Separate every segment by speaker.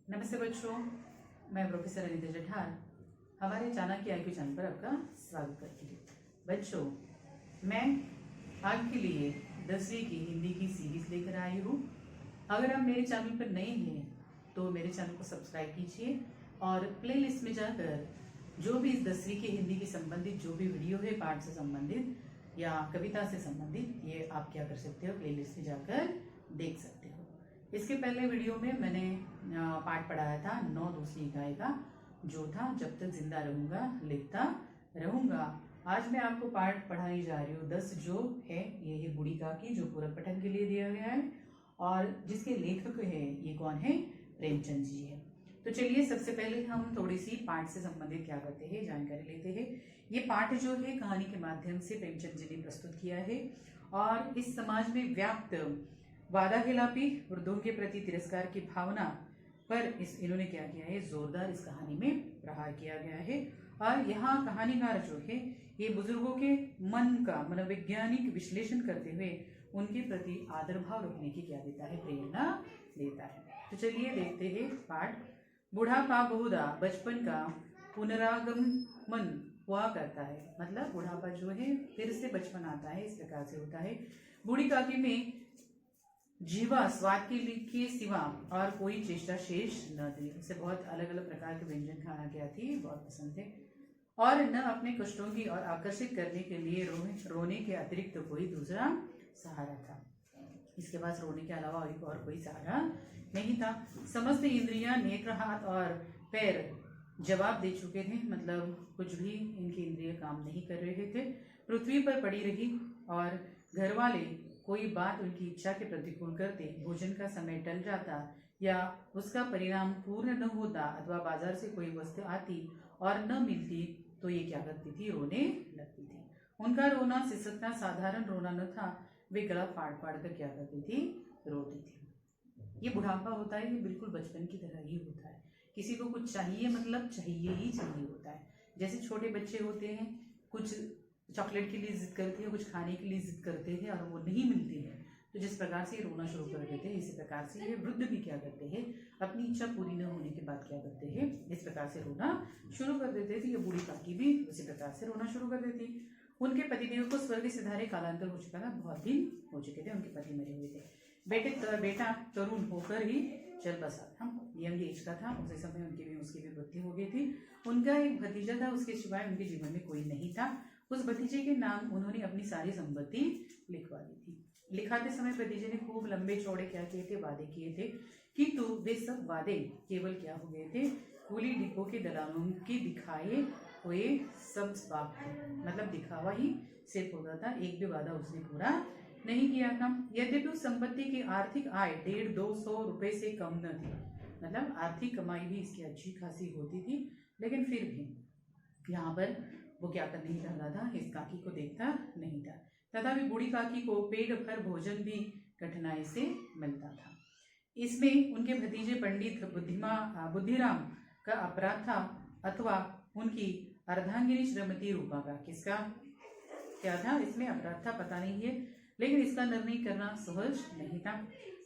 Speaker 1: नमस्ते बच्चों, मैं प्रोफेसर अनिता जठार हमारे चाणक्य IQ चैनल पर आपका स्वागत करती हूँ। बच्चों, मैं आपके लिए 10वीं की हिंदी की सीरीज लेकर आई हूँ। अगर आप मेरे चैनल पर नए हैं तो मेरे चैनल को सब्सक्राइब कीजिए और प्लेलिस्ट में जाकर जो भी इस 10वीं की हिंदी की संबंधित जो भी वीडियो है पाठ से संबंधित या कविता से संबंधित, ये आप क्या कर सकते हो, प्लेलिस्ट में जाकर देख सकते हो। इसके पहले वीडियो में मैंने पाठ पढ़ाया था 9 दूसरी इकाई का, जो था जब तक जिंदा रहूंगा लिखता रहूंगा। आज मैं आपको पाठ पढ़ाई जा रही हूँ 10, जो है ये है बूढ़ी काकी, जो पूरक पठन के लिए दिया गया है और जिसके लेखक है ये कौन है, प्रेमचंद जी है। तो चलिए सबसे पहले हम थोड़ी सी पाठ से संबंधित क्या करते हैं, जानकारी लेते हैं। ये पाठ जो है कहानी के माध्यम से प्रेमचंद जी ने प्रस्तुत किया है और इस समाज में व्याप्त वादाखिलापी वृद्धों के प्रति तिरस्कार की भावना पर इन्होंने क्या किया है, जोरदार इस कहानी में प्रहार किया गया है। और यहाँ कहानीकार जो है ये बुजुर्गों के मन का मनोवैज्ञानिक विश्लेषण करते हुए उनके प्रति आदर भाव रखने की क्या देता है, प्रेरणा देता है। तो चलिए देखते हैं पाठ। बुढ़ापा बहुधा बचपन का पुनरागमन हुआ करता है, मतलब बुढ़ापा जो है फिर से बचपन आता है, इस प्रकार से होता है। बूढ़ी काकी में जीवा स्वाद के सिवा और कोई चेष्टा शेष न थी। उसे बहुत अलग अलग प्रकार के व्यंजन खाना क्या थी, बहुत पसंद थे, और न अपने कष्टों की और आकर्षित करने के लिए रोने के अतिरिक्त कोई दूसरा सहारा था। इसके पास रोने के अलावा और कोई सहारा नहीं था। समस्त इंद्रियां, नेत्र, हाथ और पैर जवाब दे चुके थे, मतलब कुछ भी इनकी इंद्रिय काम नहीं कर रहे थे। पृथ्वी पर पड़ी रही और घर वाले कोई बात उनकी इच्छा के प्रतिकूल करते, भोजन का समय टल जाता या उसका परिणाम पूर्ण न होता, अथवा बाजार से कोई वस्तु आती और न मिलती तो ये क्या करती थी, रोने लगती थी। उनका रोना सिसकना साधारण रोना न था, वे गला फाड़ फाड़ कर क्या करती थी, रोती थी। ये बुढ़ापा होता है, ये बिल्कुल बचपन की तरह ही होता है। किसी को कुछ चाहिए मतलब चाहिए ही चाहिए होता है। जैसे छोटे बच्चे होते हैं, कुछ चॉकलेट के लिए जिद करते हैं, कुछ खाने के लिए जिद करते हैं और वो नहीं मिलती है, तो जिस प्रकार से रोना शुरू कर देते हैं, इसी प्रकार से ये वृद्ध भी क्या करते हैं, अपनी इच्छा पूरी न होने के बाद क्या करते हैं, इस प्रकार से रोना शुरू कर देते थे। ये बूढ़ी काकी भी उसी प्रकार से रोना शुरू कर देती। उनके पतिदेव को स्वर्ग सिधारे कालांतर हो चुका था, बहुत दिन हो चुके थे, उनके पति मरे हुए थे। बेटा तरुण होकर ही चल बसा था, यंग एज का था, उसी समय उसकी भी मृत्यु हो गई थी। उनका एक भतीजा था, उसके सिवाय उनके जीवन में कोई नहीं था। उस भतीजे के नाम उन्होंने अपनी सारी संपत्ति लिखवा दी थी। लिखाते समय भतीजे ने खूब लंबे चौड़े क्या किए थे, वादे किए थे, किंतु वे सब वादे केवल क्या हो गए थे, कुली डिपो के दलालों के दिखाए हुए सब बात थे, मतलब दिखावा ही सिर्फ होता था, एक भी वादा उसने पूरा नहीं किया था। यद्यपि उस संपत्ति की आर्थिक आय 150-200 रुपए से कम न थी, मतलब आर्थिक कमाई भी इसकी अच्छी खासी होती थी, लेकिन फिर भी यहाँ पर वो क्या कर नहीं रहा था, इस काकी को देखता नहीं था। तथापि बूढ़ी काकी को पेट भर भोजन भी कठिनाई से मिलता था। इसमें उनके भतीजे पंडित बुद्धिराम का अपराध था, अथवा उनकी अर्धांगिनी श्रीमती रूपा का, किसका क्या था, इसमें अपराध था पता नहीं है, लेकिन इसका निर्णय करना सहज नहीं था।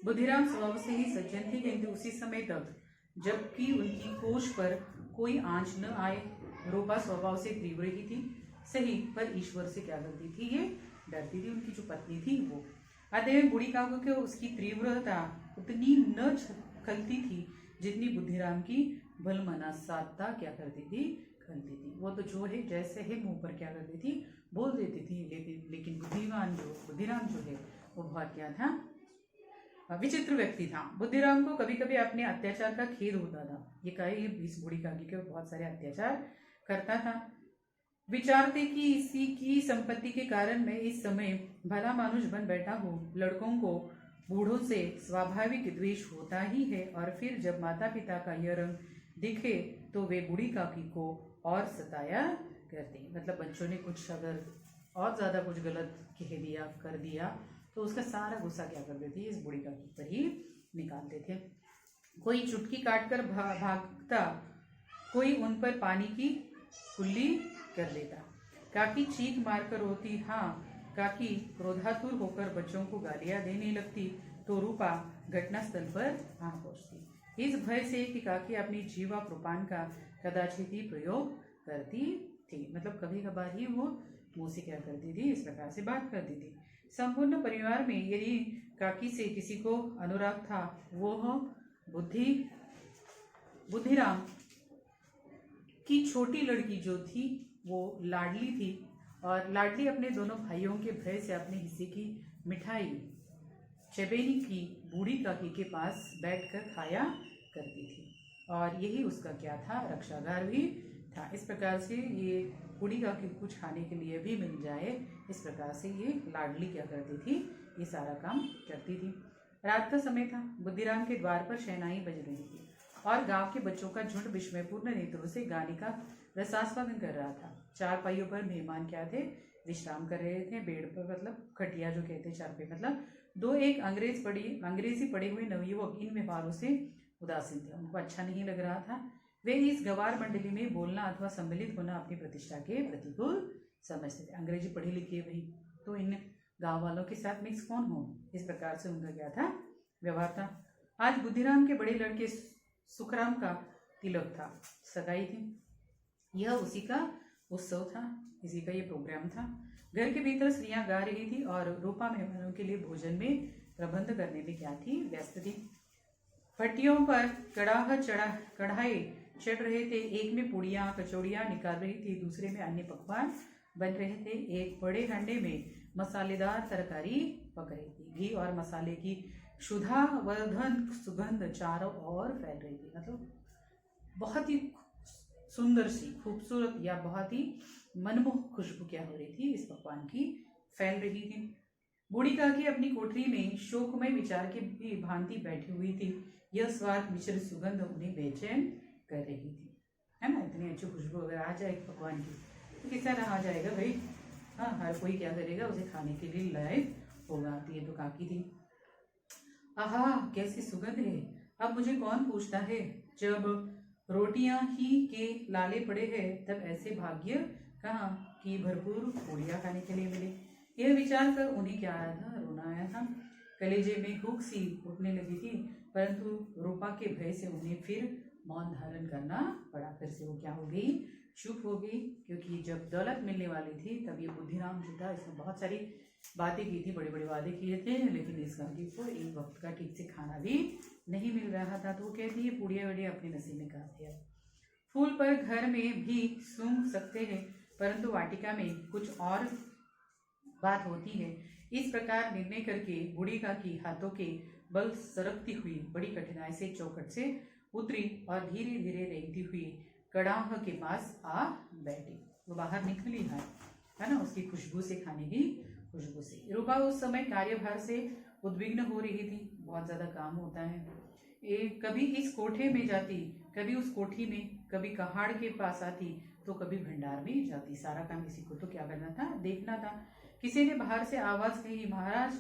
Speaker 1: बुद्धिराम स्वभाव से ही सज्जन थे, किंतु उसी समय तक जबकि उनकी कोष पर कोई आंच न आए। रूपा स्वभाव से तीव्र ही थी, सही, पर ईश्वर से क्या करती थी, ये डरती थी, उनकी जो पत्नी थी वो। अतः बूढ़ी काकी को उसकी तीव्रता उतनी न खलती थी जितनी बुद्धिराम की भलमनसाता क्या करती थी, खलती थी। वो तो जो है जैसे है मुंह पर क्या करती थी, बोल देती थी, लेकिन बुद्धिराम जो है वो बहुत क्या था, विचित्र व्यक्ति था। बुद्धिराम को कभी कभी अपने अत्याचार का खेद होता था। ये कहे इस बूढ़ी काकी के बहुत सारे अत्याचार करता था। विचारते कि इसी की संपत्ति के कारण मैं इस समय भला मानुष बन बैठा हूँ। लड़कों को बूढ़ों से स्वाभाविक द्वेष होता ही है, और फिर जब माता पिता का यह रंग दिखे तो वे बूढ़ी काकी को और सताया करते। मतलब बच्चों ने कुछ अगर और ज्यादा कुछ गलत कह दिया कर दिया तो उसका सारा गुस्सा क्या कर देती, इस बूढ़ी काकी पर ही निकालते थे। कोई चुटकी काटकर भागता, कोई उन पर पानी की कुल्ली कर देता। काकी चीख मारकर रोती, हाँ, काकी क्रोधातुर होकर बच्चों को गालियां देने लगती, तो रूपा घटनास्थल पर आ पहुंचती। इस भय से कि काकी अपनी जीवा कृपान का कदाचित ही प्रयोग करती थी, मतलब कभी कभार ही वो मुंह से क्या करती थी, इस प्रकार से बात करती थी। संपूर्ण परिवार में यदि काकी से किसी को अनुराग था वो बुद्धिराम की छोटी लड़की जो थी वो लाडली थी, और लाडली अपने दोनों भाइयों के भय से अपने हिस्से की मिठाई चबेनी की बूढ़ी काकी के पास बैठकर खाया करती थी, और यही उसका क्या था, रक्षागार भी था। इस प्रकार से ये बूढ़ी काकी कुछ खाने के लिए भी मिल जाए, इस प्रकार से ये लाडली क्या करती थी, ये सारा काम करती थी। रात का समय था, बुद्धिराम के द्वार पर शहनाई बज रही थी और गांव के बच्चों का झुंड विस्मयपूर्ण नेत्रों से गाने का रसास्वादन कर रहा था। चार पाइयों पर मेहमान क्या थे, विश्राम कर रहे थे, बेड पर, मतलब खटिया जो कहते हैं, चार पे मतलब दो एक अंग्रेजी पढ़े हुए नवयुवक इन व्यवहारों से उदासीन थे, उनको अच्छा नहीं लग रहा था। वे इस गवार मंडली में बोलना अथवा सम्मिलित होना अपनी प्रतिष्ठा के प्रतिकूल समझते थे। अंग्रेजी पढ़ी लिखी है भाई, तो इन गांव वालों के साथ मिक्स कौन हो, इस प्रकार से उनका क्या था, व्यवहार था। आज बुद्धिराम के बड़े लड़के सुखराम का तिलक था, सगाई थी, यह उसी का उत्सव था, इसी का ये प्रोग्राम था। घर के भीतर स्त्रियां गा रही थी और रूपा मेहमानों के लिए भोजन में प्रबंध करने में क्या थी, व्यस्त थी। भट्टियों पर कढ़ाई चढ़ रहे थे, एक में पुड़ियाँ कचौड़ियाँ निकाल रही थी, दूसरे में अन्य पकवान बन रहे थे। एक बड़े हंडे में मसालेदार तरकारी पक रही थी, घी और मसाले की क्षुधावर्धन सुगंध चारों ओर फैल रही थी, मतलब बहुत ही सुंदर सी खूबसूरत या बहुत ही मनमोहक खुशबू क्या हो रही थी, इस पकवान की फैल रही थी। बूढ़ी काकी अपनी कोठरी में शोकमय विचार के भी भांति बैठी हुई थी, यह स्वाद मिश्रित सुगंध उन्हें बेचैन कर रही थी, है ना। इतनी अच्छी खुशबू अगर आ जाए पकवान की तो कितना रहा जाएगा भाई, हाँ, हर कोई क्या करेगा, उसे खाने के लिए लायक होगा। तो ये तो काकी थी। आहा कैसी सुगंध है, अब मुझे कौन पूछता है, जब रोटियां ही के लाले पड़े हैं तब ऐसे भाग्य कहाँ कि भरपूर पूड़ियाँ खाने के लिए मिले। यह विचार कर उन्हें क्या आया था, रोना आया था, कलेजे में हुक सी उठने लगी थी, परंतु रूपा के भय से उन्हें फिर मौन धारण करना पड़ा। फिर से वो क्या हो गई, चुप हो गई, क्योंकि जब दौलत मिलने वाली थी तब ये बुद्धिराम जो था इसने बहुत सारी बातें की थी, बड़े बड़े वादे किए थे, लेकिन इस गांधी को एक वक्त का ठीक से खाना भी नहीं मिल रहा था। तो वो कहती है पुड़िया वड़िया अपने नसीब में काट दिया। फूल पर घर में भी सूंघ सकते हैं, परंतु वाटिका में कुछ और बात होती है। इस प्रकार निर्णय करके बूढ़ी काकी हाथों के बल सरकती हुई बड़ी कठिनाई से चौखट से उतरी और धीरे धीरे रेंगती हुई कड़ाह के पास आ बैठी। वो बाहर निकली है ना, उसकी खुशबू से, खाने की खुशबू से। रूपा उस समय कार्यभार से उद्विग्न हो रही थी, बहुत ज्यादा काम होता है। कभी इस कोठे में जाती, कभी उस कोठी में, कभी कहाड़ के पास आती तो कभी भंडार में जाती। सारा काम किसी को तो क्या करना था, देखना था। किसी ने बाहर से आवाज कही, महाराज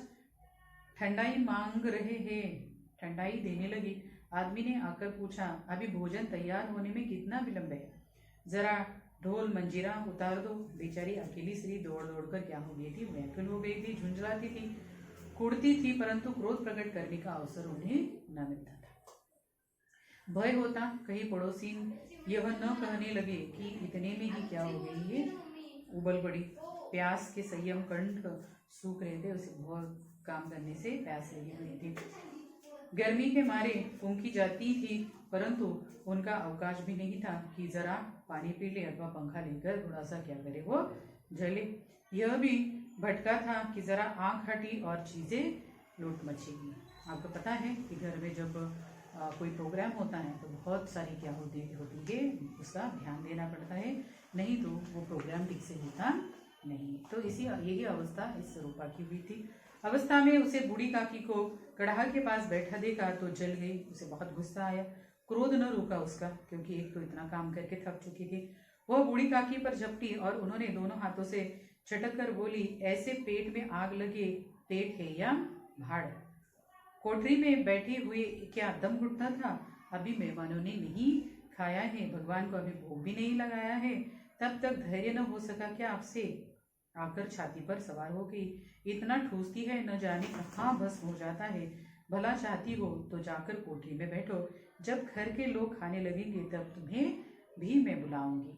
Speaker 1: ठंडाई मांग रहे हैं। ठंडाई देने लगी। आदमी ने आकर पूछा, अभी भोजन तैयार होने में कितना विलंब है, जरा ढोल मंजीरा उतार दो। बेचारी अकेली स्त्री दौड़ दौड़ कर क्या हो गई थी, व्याकुल हो गई थी, झुंझलाती थी, कुड़ती थी, परंतु क्रोध प्रकट करने का अवसर उन्हें न मिलता था। भय होता कहीं पड़ोसी यह न कहने लगे कि इतने में ही क्या हो गई है, उबल पड़ी। प्यास के संयम कंठ सूख रहे थे, उसे बहुत काम करने से प्यास लगी हुई थी। गर्मी के मारे फूंकी जाती थी, परंतु उनका अवकाश भी नहीं था कि जरा पानी पी ले अथवा पंखा लेकर थोड़ा सा क्या करे, वो जले। यह भी भटका था कि जरा आंख हटी और चीजें लूट मचेगी। आपको पता है कि घर में जब कोई प्रोग्राम होता है तो बहुत सारी क्या होती है, उसका ध्यान देना पड़ता है, नहीं तो वो प्रोग्राम ठीक से होता नहीं। तो यही अवस्था इस रूपा की हुई थी। अवस्था में उसे बूढ़ी काकी को कड़ाह के पास बैठा देखा तो जल गई। उसे बहुत गुस्सा आया, क्रोध न रुका उसका, क्योंकि एक तो इतना काम करके थक चुकी थी। वह बूढ़ी काकी पर झपटी और उन्होंने दोनों हाथों से चटक कर बोली, ऐसे पेट में आग लगे पेट है या भाड़? कोठरी में बैठी हुई क्या दम घुटता था? अभी मेहमानों ने नहीं खाया है, भगवान को अभी भोग भी नहीं लगाया है, तब तक धैर्य न हो सका क्या आपसे? आकर छाती पर सवार हो गई। इतना ठूसती है, न जाने कहाँ भस्म हो जाता है। भला चाहती हो तो जाकर कोठरी में बैठो, जब घर के लोग खाने लगेंगे तब तुम्हें भी मैं बुलाऊंगी।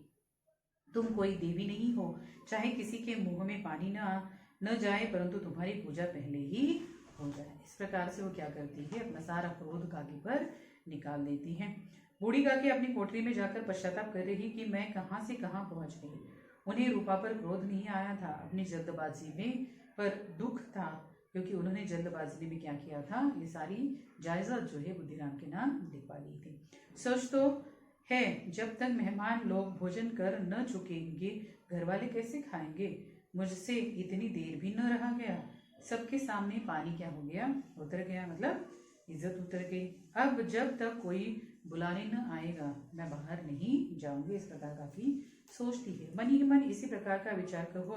Speaker 1: तुम कोई देवी नहीं हो, चाहे किसी के मुंह में पानी न जाए, परंतु तुम्हारी पूजा पहले ही हो जाए। इस प्रकार से वो क्या करती है, अपना सारा क्रोध काकी पर निकाल देती है। बूढ़ी काकी अपनी कोठरी में जाकर पश्चाताप कर रही कि मैं कहाँ से कहाँ पहुंच गई। उन्हें रूपा पर क्रोध नहीं आया था, अपनी जल्दबाजी में पर दुख था, क्योंकि उन्होंने जल्दबाजी में क्या किया था, ये सारी जायदाद जो है बुद्धिराम के नाम लिखवा ली थी। सोच तो है, जब तक मेहमान लोग भोजन कर न चुकेंगे घर वाले कैसे खाएंगे। मुझसे इतनी देर भी न रहा गया। सबके सामने पानी क्या हो गया, उतर गया, मतलब इज्जत उतर गई। अब जब तक कोई बुलाने न आएगा मैं बाहर नहीं जाऊंगी। इस प्रकार काकी सोचती है। मन ही मन इसी प्रकार का विचार कर वो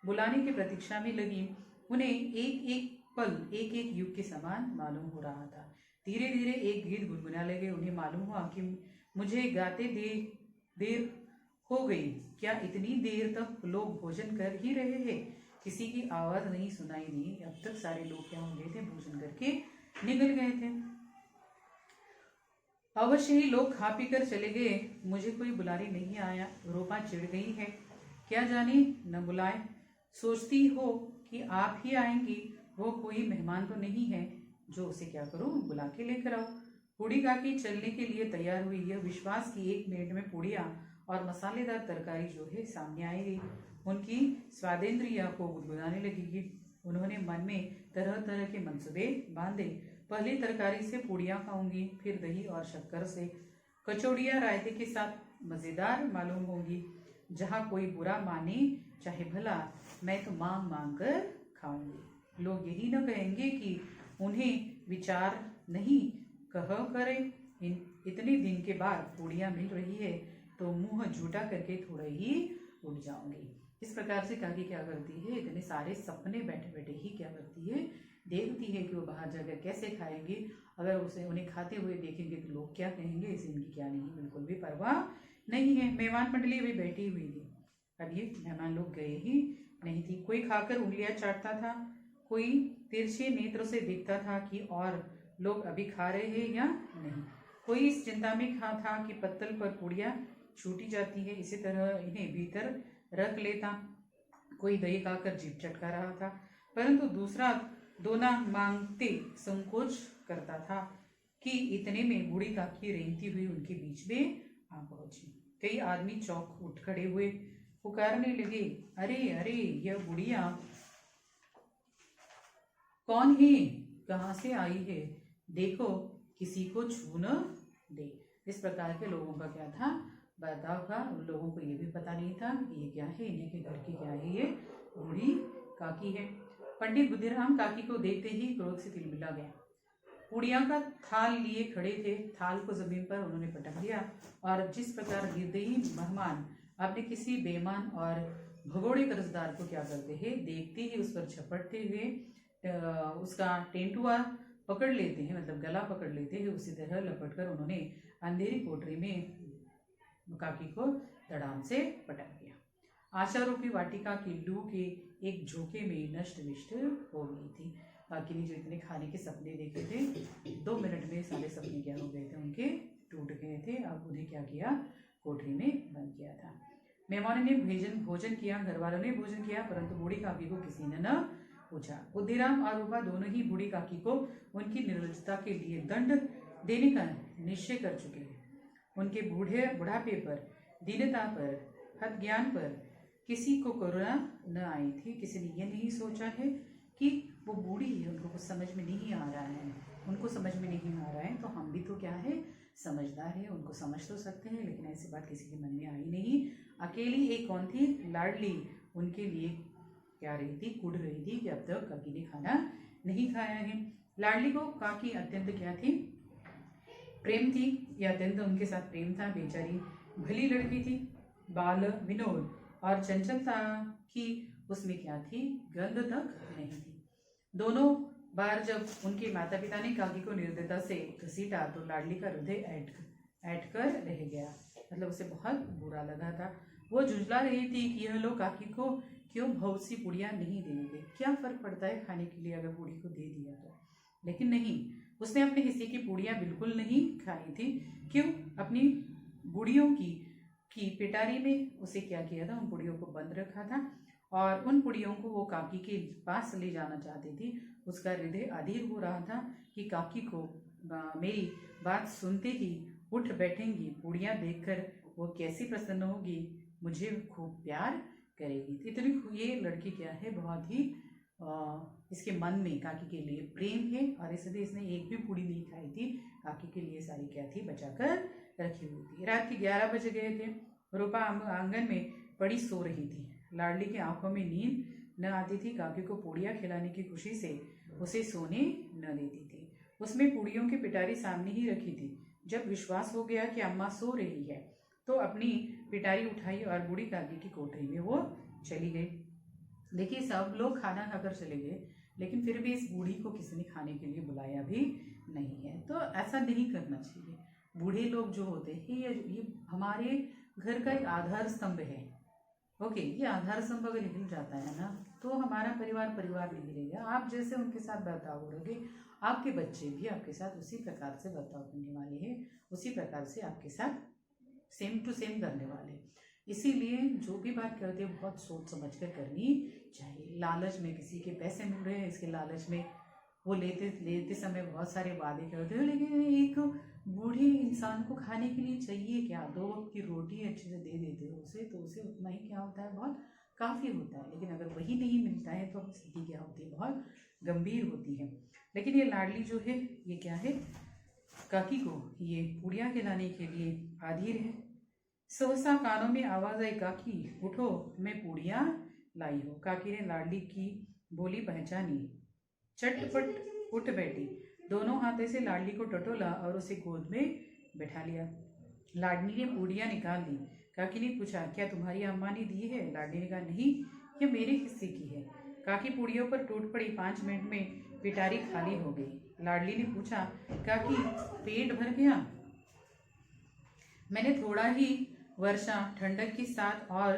Speaker 1: बुलाने की प्रतीक्षा में लगी। उन्हें एक एक पल एक एक युग के समान मालूम हो रहा था। धीरे धीरे एक गीत गुनगुना लगे। उन्हें मालूम हुआ कि मुझे गाते देर हो गई। क्या इतनी देर तक लोग भोजन कर ही रहे हैं, किसी की आवाज नहीं सुनाई दी। अब तक सारे लोग क्या हो गए थे, भोजन करके निकल गए थे। अवश्य ही लोग खा पी कर चले गए, मुझे कोई बुलाने नहीं आया। रूपा चिढ़ गई है, क्या जाने न बुलाए। सोचती हो कि आप ही आएंगी, वो कोई मेहमान तो नहीं है जो उसे क्या करूं, बुला के लेकर आओ। बूढ़ी काकी चलने के लिए तैयार हुई। यह विश्वास की 1 मिनट में पूड़ियाँ और मसालेदार तरकारी जो है सामने आएगी, उनकी स्वादेंद्रिया को गुदगुदाने लगेगी। उन्होंने मन में तरह तरह के मंसूबे बांधे। पहली तरकारी से पूड़ियाँ खाऊंगी, फिर दही और शक्कर से। कचौड़ियाँ रायते के साथ मज़ेदार मालूम होंगी। जहाँ कोई बुरा माने चाहे भला, मैं तो मांग मांग कर खाऊंगी। लोग यही न कहेंगे कि उन्हें विचार नहीं कह करे। इतने दिन के बाद पूड़ियाँ मिल रही है तो मुंह झूठा करके थोड़ा ही उठ जाऊंगी। इस प्रकार से काकी क्या करती है, इतने सारे सपने बैठे बैठे ही क्या करती है, देखती है कि वो बाहर जाकर कैसे खाएंगे। अगर उन्हें खाते हुए देखेंगे तो लोग क्या कहेंगे, इसे इनकी क्या नहीं, बिल्कुल भी परवाह नहीं है। मेहमान मंडली अभी बैठी हुई थी। अब ये मेहमान लोग गए ही नहीं थी। कोई खाकर उंगलियां चाटता था, कोई तिरछे नेत्र से देखता था कि और लोग अभी खा रहे हैं या नहीं। कोई इस चिंता में था कि पत्तल पर पूड़ियाँ छूटी जाती है, इसी तरह इन्हें भीतर रख लेता। कोई दही खाकर जीभ चटका रहा था, परंतु दूसरा दोना मांगते संकोच करता था कि इतने में बूढ़ी काकी रेंगती हुई उनके बीच में आ पहुंची। कई आदमी चौंक उठ खड़े हुए, पुकारने लगे, अरे अरे यह बुढ़िया कौन है, कहाँ से आई है, देखो किसी को छू न दे। इस प्रकार के लोगों का क्या था, बर्ताव था। उन लोगों को ये भी पता नहीं था कि ये क्या है, इन्हीं के घर की क्या है, ये बूढ़ी काकी है। पंडित बुद्धिराम काकी को देखते ही क्रोध से तिलमिला गया। पूड़ियाँ का थाल लिए खड़े थे। थाल को जमीन पर उन्होंने पटक दिया और जिस प्रकार निर्दयी मेहमान अपने किसी बेईमान और भगोड़े कर्जदार को क्या करते हैं, देखते ही उस पर झपटते हुए उसका टेंटुआ पकड़ लेते हैं, मतलब गला पकड़ लेते हैं, उसी तरह लपटकर उन्होंने अंधेरी कोठरी में काकी को धड़ाम से पटक दिया। आशा रूपी वाटिका की लू के एक झोंके में नष्ट विष्ट हो गई थी। काकी ने जो इतने खाने के सपने देखे थे, 2 मिनट में सारे सपने क्या हो गए थे, उनके टूट गए थे। अब उन्हें क्या किया, कोठरी में बंद किया था। मेहमानों ने भोजन किया, घर वालों ने भोजन किया, परंतु बूढ़ी काकी को किसी ने न पूछा। बुद्धिराम और रूपा दोनों ही बूढ़ी काकी को उनकी निर्लजता के लिए दंड देने का निश्चय कर चुके हैं। उनके बुढ़ापे पर, दीनता पर, हद ज्ञान पर किसी को करुणा न आई थी। किसी ने यह नहीं सोचा है कि वो बूढ़ी है, उनको कुछ समझ में नहीं आ रहा है, उनको समझ में नहीं आ रहा है तो हम भी तो क्या है, समझदार है, उनको समझ तो सकते हैं। लेकिन ऐसी बात किसी के मन में आई नहीं। अकेली एक कौन थी, लाडली, उनके लिए क्या रही थी, कुढ़ रही थी कि अब तक काकी ने खाना नहीं खाया है। लाडली को काकी अत्यंत क्या थी, प्रेम थी, यह अत्यंत उनके साथ प्रेम था। बेचारी भली लड़की थी, बाल विनोद और चंचलता की उसमें क्या थी, गंध तक नहीं थी। दोनों बार जब उनके माता पिता ने काकी को निर्दयता से घसीटा तो लाडली का हृदय ऐठ कर रह गया, मतलब उसे बहुत बुरा लगा था। वो झुंझला रही थी कि यह लोग काकी को क्यों बहुत सी पूड़ियाँ नहीं देंगे, क्या फर्क पड़ता है खाने के लिए, अगर बूढ़ी को दे दिया तो। लेकिन नहीं, उसने अपने हिस्से की पूड़ियाँ बिल्कुल नहीं खाई थी। क्यों? अपनी गुड़ियों की पिटारी में उसे क्या किया था, उन पुड़ियों को बंद रखा था और उन पुड़ियों को वो काकी के पास ले जाना चाहती थी। उसका हृदय अधीर हो रहा था कि काकी को मेरी बात सुनते ही उठ बैठेंगी, पुड़ियाँ देखकर वो कैसी प्रसन्न होगी, मुझे खूब प्यार करेगी। इतनी ये लड़की क्या है, बहुत ही इसके मन में काकी के लिए प्रेम है और इसलिए इसने एक भी पूड़ी नहीं खाई थी। काकी के लिए सारी क्या थी, बचाकर रखी हुई थी। रात के 11 बज गए थे। रूपा आंगन में पड़ी सो रही थी। लाडली की आंखों में नींद न आती थी। काकी को पूड़ियाँ खिलाने की खुशी से उसे सोने न देती थी। उसमें पूड़ियों की पिटारी सामने ही रखी थी। जब विश्वास हो गया कि अम्मा सो रही है तो अपनी पिटारी उठाई और बूढ़ी काकी की कोठरी में वो चली गई। देखिए, सब लोग खाना खाकर चले गए, लेकिन फिर भी इस बूढ़ी को किसी ने खाने के लिए बुलाया भी नहीं है। तो ऐसा नहीं करना चाहिए। बूढ़े लोग जो होते हैं ये हमारे घर का एक आधार स्तंभ है। ओके, ये आधार स्तंभ अगर हिल जाता है ना तो हमारा परिवार नहीं रहेगा। आप जैसे उनके साथ बर्ताव करोगे, आपके बच्चे भी आपके साथ उसी प्रकार से बर्ताव करने वाले हैं, उसी प्रकार से आपके साथ सेम टू सेम करने वाले। इसीलिए जो भी बात करते हैं बहुत सोच समझ कर करनी चाहिए। लालच में किसी के पैसे मिल रहे हैं, इसके लालच में वो लेते समय बहुत सारे वादे करते हो, लेकिन एक बूढ़े इंसान को खाने के लिए चाहिए क्या, 2 वक्त की रोटी अच्छे से दे देते हो उसे, तो उसे उतना ही क्या होता है, बहुत काफ़ी होता है। लेकिन अगर वही नहीं मिलता है तो स्थिति क्या होती है, बहुत गंभीर होती है। लेकिन ये लाडली जो है ये क्या है, काकी को ये पूड़ियाँ खिलाने के लिए आधीर है। सहसा कानों में आवाज आई, काकी उठो, मैं पूड़ियाँ लाई हूँ। काकी ने लाडली की बोली पहचानी, चटपट उठ बैठी, दोनों हाथों से लाडली को टटोला और उसे गोद में बैठा लिया। लाडली ने पूड़ियाँ निकाल दी। काकी ने पूछा, क्या तुम्हारी अम्मा ने दी है? लाडली ने कहा, नहीं, ये मेरे हिस्से की है। काकी पूड़ियों पर टूट पड़ी। 5 मिनट में पिटारी खाली हो गई। लाडली ने पूछा, काकी पेट भर गया? मैंने थोड़ा ही वर्षा ठंडक के साथ और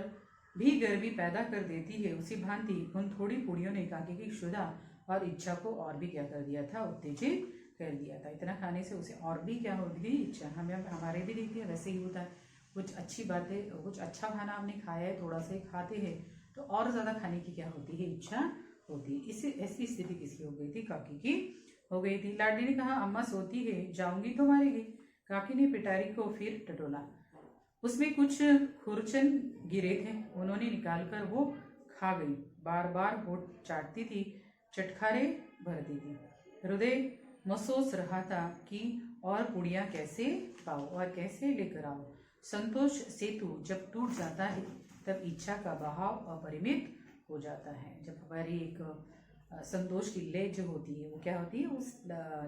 Speaker 1: भी गर्मी पैदा कर देती है, उसी भांति उन थोड़ी पूड़ियों ने काकी की क्षुधा और इच्छा को और भी क्या कर दिया था, उत्तेजित कर दिया था। इतना खाने से उसे और भी क्या हो गई, इच्छा। हमें हमारे भी देखिए वैसे ही होता है, कुछ अच्छी बातें, कुछ अच्छा खाना हमने खाया है, थोड़ा सा ही खाते हैं तो और ज़्यादा खाने की क्या होती है, इच्छा होती है। इसी ऐसी स्थिति किसकी हो गई थी, काकी की हो गई थी। लाडली ने कहा, अम्मा सोती है, जाऊंगी तो मारेगी। काकी ने पिटारी को फिर टटोला। उसमें कुछ खुरचन गिरे थे, उन्होंने निकालकर वो खा गई। बार बार होठ चाटती थी, चटखारे भरती थी। हृदय महसूस रहा था कि और पुड़ियाँ कैसे पाओ और कैसे लेकर आओ। संतोष सेतु जब टूट जाता है तब इच्छा का बहाव अपरिमित हो जाता है। जब हमारी एक संतोष की ले जो होती है वो क्या होती है, उस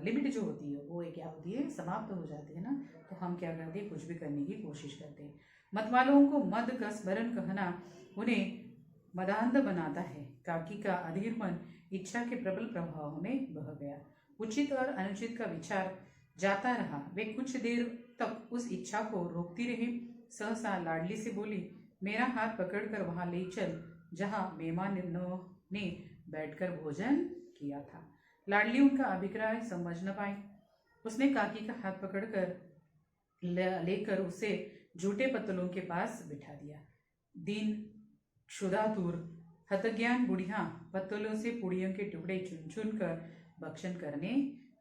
Speaker 1: लिमिट जो होती है वो क्या होती है, समाप्त हो जाती है ना, तो हम क्या करते हैं, कुछ भी करने की कोशिश करते हैं। मतवालों को मद का स्मरण कहना उन्हें मदांध बनाता है। काकी का अधीर मन इच्छा के प्रबल प्रभाव में बह गया। उचित और अनुचित का विचार जाता रहा। वे कुछ देर तक उस इच्छा को रोकती रही। सहसा लाडली से बोली, मेरा हाथ पकड़कर वहां ले चल जहां मेहमानों ने बैठकर भोजन किया था। लाडली उनका अभिप्राय समझ न पाई। उसने काकी का हाथ पकड़कर लेकर उसे जूटे पत्तलों के पास बिठा दिया। दिन क्षुधातुर हतज्ञान बुढ़िया पत्तलों से पुड़ियों के टुकड़े चुन चुन कर भक्षण करने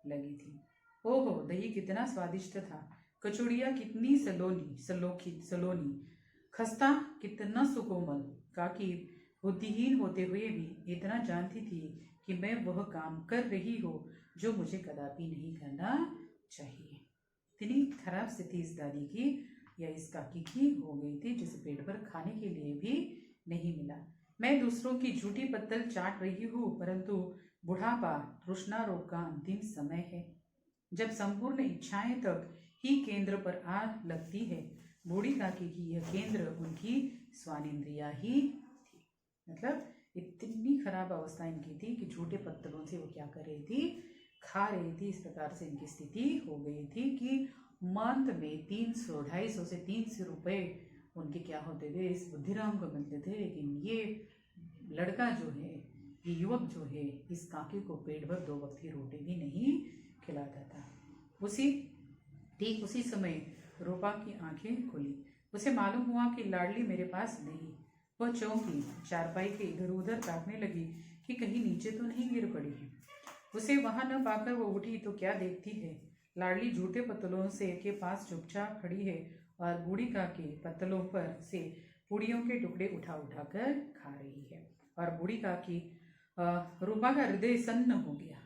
Speaker 1: लगी थी। ओहो, दही कितना स्वादिष्ट था, कचौड़ियाँ कितनी सलोनी, खस्ता कितना सुकोमल। काकी बुद्धिहीन होते हुए भी इतना जानती थी कि मैं वह काम कर रही हूँ जो मुझे कदापि नहीं करना चाहिए। इतनी खराब स्थिति इस दादी की या इस काकी की हो गई थी, जिसे पेट भर खाने के लिए भी नहीं मिला। मैं दूसरों की झूठी पत्तल चाट रही हूँ, परंतु बुढ़ापा तृष्णा रोग का अंतिम समय है, जब संपूर्ण इच्छाएं तक ही केंद्र पर आ लगती है। बूढ़ी काकी की यह केंद्र उनकी स्वानिंद्रिया ही थी। मतलब इतनी खराब अवस्था इनकी थी कि झूठे पत्तलों से वो क्या कर रही थी, खा रही थी। इस प्रकार से इनकी स्थिति हो गई थी कि मंथ में 300-250 से 300 रुपए उनके क्या होते थे, इस बुद्धिराम को मिलते थे। लेकिन ये लड़का जो है, ये युवक जो है, इस काकी को पेट भर 2 वक्त की रोटी भी नहीं खिलाता था। ठीक उसी समय रूपा की आंखें खुली। उसे मालूम हुआ कि लाडली मेरे पास नहीं। वह चौंकी, चारपाई के इधर उधर ताकने लगी कि कहीं नीचे तो नहीं गिर पड़ी है। उसे वहां न पाकर वो उठी तो क्या देखती है, लाडली जूते पत्तलों से के पास चुपचाप खड़ी है और बूढ़ी काकी पत्तलों पर से पूड़ियों के टुकड़े उठा उठा कर खा रही है। और बूढ़ी काकी रूपा का हृदय सन्न हो गया।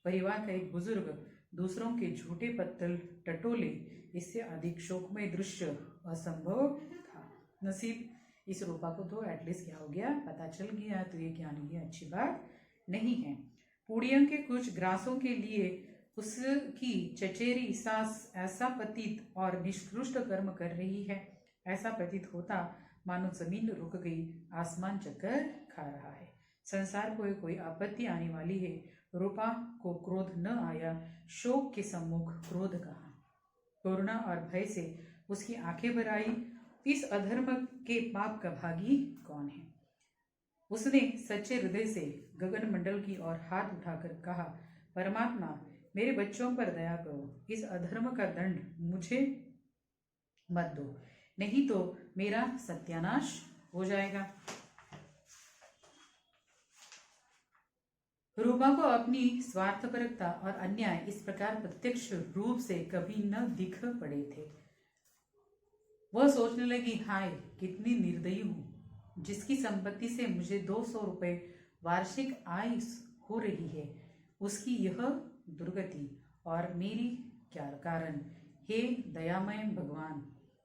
Speaker 1: परिवार का एक बुजुर्ग दूसरों के झूठे पत्तल टटोले, इससे अधिक शोकमय दृश्य असंभव था। नसीब इस रूपा को तो एटलीस्ट क्या हो गया, पता चल गया, तो ये क्या नहीं है, अच्छी बात नहीं है। पूड़ियों के कुछ ग्रासों के लिए उसकी चचेरी सास ऐसा पतित और निष्कृष्ट कर्म कर रही है, ऐसा प्रतीत होता मानो जमीन रुक गई, आसमान चक्कर खा रहा है, संसार को कोई आपत्ति आने वाली है। रूपा को क्रोध न आया, शोक के सम्मुख क्रोध कहा। करुणा और भय से उसकी आंखें भर आई। इस अधर्म के पाप का भागी कौन है? उसने सच्चे हृदय से गगन मंडल की ओर हाथ उठाकर कहा, परमात्मा मेरे बच्चों पर दया करो, इस अधर्म का दंड मुझे मत दो, नहीं तो मेरा सत्यानाश हो जाएगा। रूपा को अपनी स्वार्थपरकता और अन्याय इस प्रकार प्रत्यक्ष रूप से कभी न दिख पड़े थे। वह सोचने लगी, हाय कितनी निर्दयी हूं, जिसकी संपत्ति से मुझे 200 रुपये वार्षिक आय हो रही है, उसकी यह दुर्गति और मेरी क्या कारण। हे दयामय भगवान,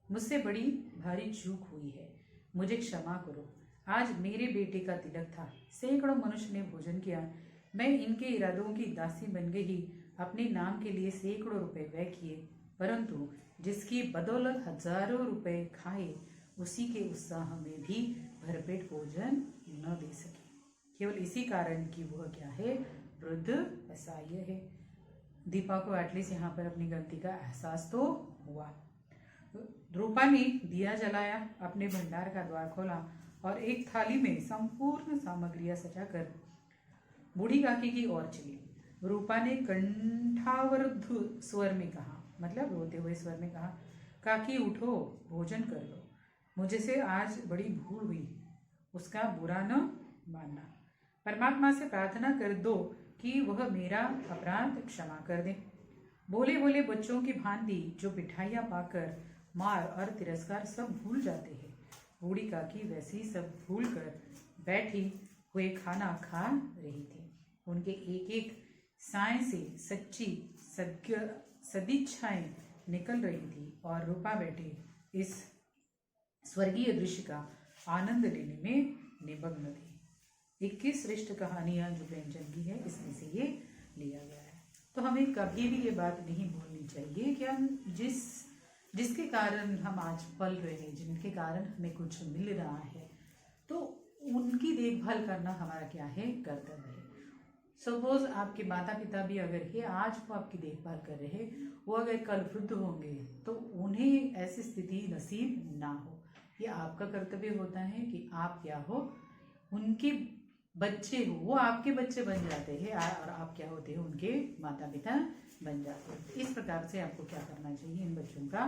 Speaker 1: मुझसे बड़ी भारी चूक हुई है, मुझे क्षमा करो। आज मेरे बेटे का तिलक था, सैकड़ों मनुष्य ने भोजन किया, मैं इनके इरादों की दासी बन गई, अपने नाम के लिए सैकड़ों रुपए व्यय किए, परंतु जिसकी बदौलत हजारों रुपए खाए, उसी के उत्साह में भी भरपेट भोजन न दे सके, केवल इसी कारण कि वह क्या है, वृद्ध असहाय है। दीपा को एटलीस्ट यहाँ पर अपनी गलती का एहसास तो हुआ। रूपा ने दिया जलाया, अपने भंडार का द्वार खोला और एक थाली में संपूर्ण सामग्रियां सजाकर बूढ़ी काकी की ओर चली। रूपा ने कंठावरुद्ध स्वर में कहा, मतलब रोते हुए स्वर में कहा, काकी उठो, भोजन कर लो, मुझे से आज बड़ी भूल हुई, उसका बुरा न मानना। परमात्मा से प्रार्थना कर दो कि वह मेरा अपराध क्षमा कर दे। भोले भोले बच्चों की भांति जो मिठाइयाँ पाकर मार और तिरस्कार सब भूल जाते हैं, बूढ़ी काकी वैसे ही सब भूल कर बैठी हुए खाना खा रही थी। उनके एक एक साय से सच्ची सदिच्छाएं निकल रही थी और रूपा बैठे इस स्वर्गीय दृश्य का आनंद लेने में निमग्न थी। 21 श्रेष्ठ कहानियां जो प्रेमचंद की है, इसमें से ये लिया गया है। तो हमें कभी भी ये बात नहीं भूलनी चाहिए कि हम जिसके कारण हम आज पल रहे हैं, जिनके कारण हमें कुछ मिल रहा है, तो उनकी देखभाल करना हमारा क्या है, कर्तव्य है। सपोज आपके माता पिता भी अगर है, आज वो आपकी देखभाल कर रहे हैं, वो अगर कल वृद्ध होंगे तो उन्हें ऐसी स्थिति नसीब ना हो। ये आपका कर्तव्य होता है कि आप क्या हो, उनके बच्चे हो, वो आपके बच्चे बन जाते हैं और आप क्या होते हैं, उनके माता पिता बन जाते हैं। इस प्रकार से आपको क्या करना चाहिए, इन बच्चों का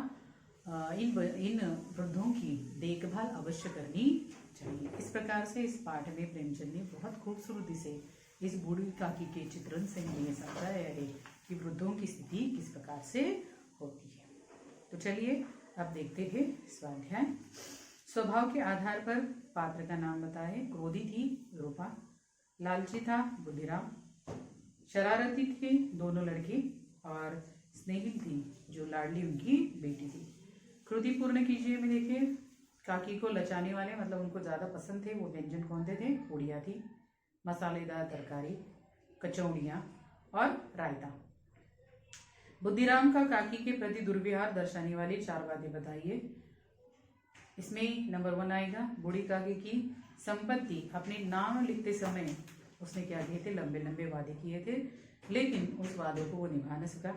Speaker 1: इन वृद्धों की देखभाल अवश्य करनी चाहिए। इस प्रकार से इस पाठ में प्रेमचंद ने बहुत खूबसूरती से इस बूढ़ी काकी के चित्रण से हमें समझाया है कि वृद्धों की स्थिति किस प्रकार से होती है। तो चलिए अब देखते हैं स्वाध्याय। स्वभाव के आधार पर पात्र का नाम बताए। क्रोधी थी रूपा, लालची था बुद्धिराम, शरारती थे दोनों लड़के और स्नेहिल थी जो लाडली उनकी बेटी थी। क्रोधी पूर्ण कीजिए में देखिए, काकी को लचाने वाले मतलब उनको ज़्यादा पसंद थे वो व्यंजन कौन से थे, पूड़ियाँ थी, मसालेदार तरकारी, कचौड़ियाँ और रायता। बुद्धिराम का काकी के प्रति दुर्व्यवहार दर्शाने वाली 4 बातें बताइए। इसमें नंबर 1 आएगा, बूढ़ी काकी की संपत्ति अपने नाम लिखते समय उसने क्या किए थे, लंबे लंबे वादे किए थे, लेकिन उस वादों को वो निभा न सका।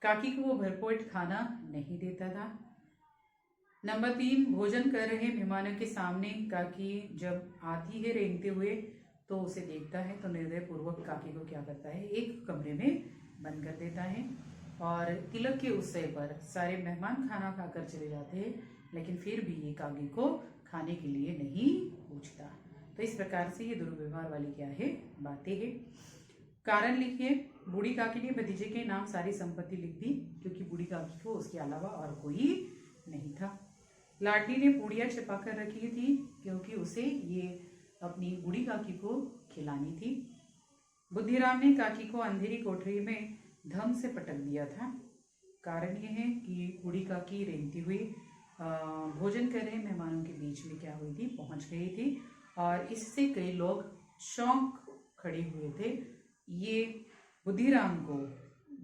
Speaker 1: काकी को वो भरपेट खाना नहीं देता था। नंबर 3, भोजन कर रहे मेहमानों के सामने काकी जब आती है रेंगते हुए तो उसे देखता है तो निर्दय पूर्वक काकी को क्या करता है, एक कमरे में बंद कर देता है और तिलक के उत्सव पर सारे मेहमान खाना खाकर चले जाते हैं, लेकिन फिर भी ये काकी को खाने के लिए नहीं पूछता। तो इस प्रकार से ये दुर्व्यवहार वाली क्या है, बातें हैं। कारण लिखिए, बूढ़ी काकी ने भतीजे के नाम सारी संपत्ति लिख दी, क्योंकि बूढ़ी काकी को उसके अलावा और कोई नहीं था। लाडली ने पूड़ियाँ छिपा कर रखी थी, क्योंकि उसे ये अपनी बूढ़ी काकी को खिलानी थी। बुद्धिराम ने काकी को अंधेरी कोठरी में धम से पटक दिया था। कारण यह है कि बूढ़ी काकी रेंगती हुई भोजन कर रहे मेहमानों के बीच में क्या हुई थी, पहुंच गई थी और इससे कई लोग चौंक खड़े हुए थे। ये बुद्धिराम को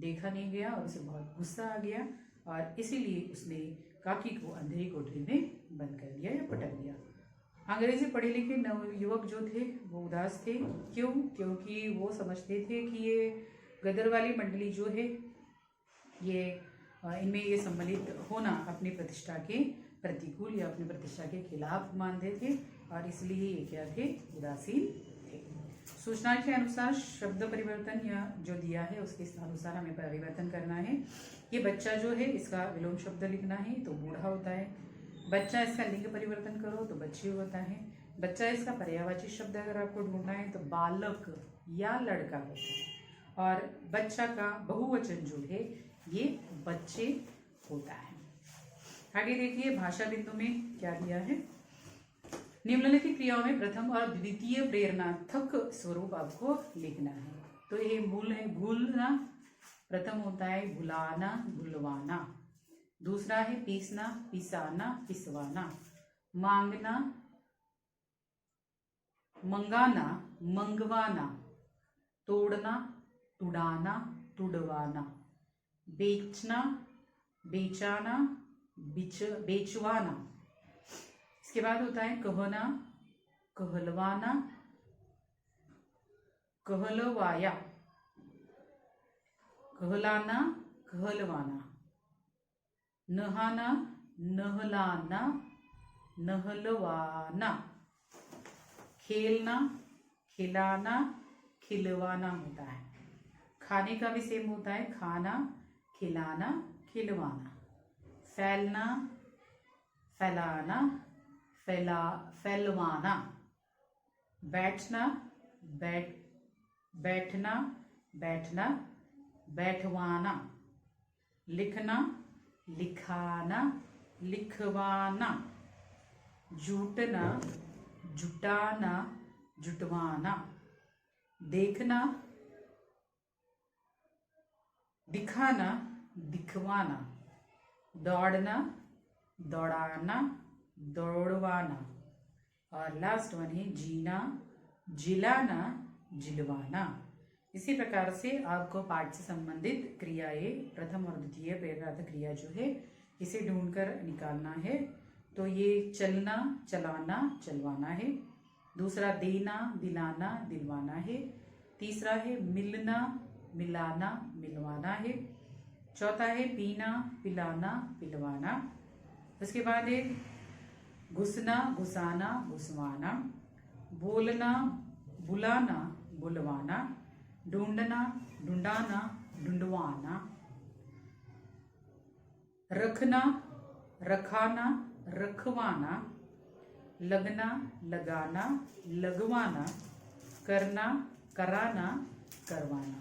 Speaker 1: देखा नहीं गया और उसे बहुत गुस्सा आ गया और इसीलिए उसने काकी को अंधेरी कोठरी में बंद कर दिया या पटक दिया। अंग्रेजी पढ़े लिखे नवयुवक जो थे वो उदास थे। क्यों? क्योंकि वो समझते थे कि ये गदर वाली मंडली जो है ये इनमें ये सम्मिलित होना अपनी प्रतिष्ठा के प्रतिकूल या अपनी प्रतिष्ठा के खिलाफ मानते थे और इसलिए ये क्या थे, उदासीन थे। सूचना के अनुसार शब्द परिवर्तन या जो दिया है उसके अनुसार हमें परिवर्तन करना है। ये बच्चा जो है इसका विलोम शब्द लिखना है तो बूढ़ा होता है। बच्चा इसका लिंग परिवर्तन करो तो बच्ची होता है। बच्चा इसका पर्यायवाची शब्द अगर आपको ढूंढना है तो बालक या लड़का होता है और बच्चा का बहुवचन जो है ये बच्चे होता है। आगे देखिए भाषा बिंदु में क्या दिया है। निम्नलिखित क्रियाओं में प्रथम और द्वितीय प्रेरणार्थक स्वरूप आपको लिखना है। तो ये मूल है भूलना, प्रथम होता है भुलाना भुलवाना, दूसरा है पीसना पिसाना पिसवाना, मांगना मंगाना मंगवाना, तोड़ना तुड़ाना तुड़वाना, बेचना बेचाना बेचवाना। इसके बाद होता है कहना कहलवाना कहलवाया, कहलाना कहलवाना, नहाना नहलाना नहलवाना, खेलना खिलाना खिलवाना होता है। खाने का भी सेम होता है, खाना खिलाना खिलवाना, फैलना फैलाना फैलवाना, बैठना बैठना बैठना बैठवाना, लिखना लिखाना लिखवाना, जूटना जुटाना जुटवाना, देखना दिखाना दिखवाना, दौड़ना दौड़ाना दौड़वाना और लास्ट वन है जीना जिलाना जिलवाना। इसी प्रकार से आपको पाठ से संबंधित क्रियाएं प्रथम और द्वितीय प्रेरणार्थक क्रिया जो है इसे ढूंढकर निकालना है। तो ये चलना चलाना चलवाना है, दूसरा देना दिलाना दिलवाना है, तीसरा है मिलना मिलाना मिलवाना है, चौथा है पीना पिलाना पिलवाना, उसके बाद है घुसना घुसाना घुसवाना, बोलना बुलाना बुलवाना, ढूंढना ढूंढाना ढूंढवाना, रखना रखाना रखवाना, लगना लगाना लगवाना, करना कराना करवाना।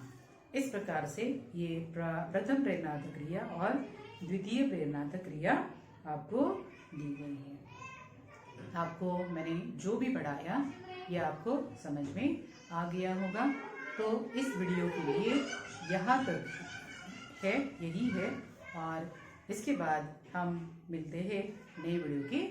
Speaker 1: इस प्रकार से ये प्रथम प्रेरणार्थक क्रिया और द्वितीय प्रेरणार्थक क्रिया आपको दी गई है। आपको मैंने जो भी पढ़ाया ये आपको समझ में आ गया होगा। तो इस वीडियो के लिए यहाँ तक है, यही है और इसके बाद हम मिलते हैं नए वीडियो के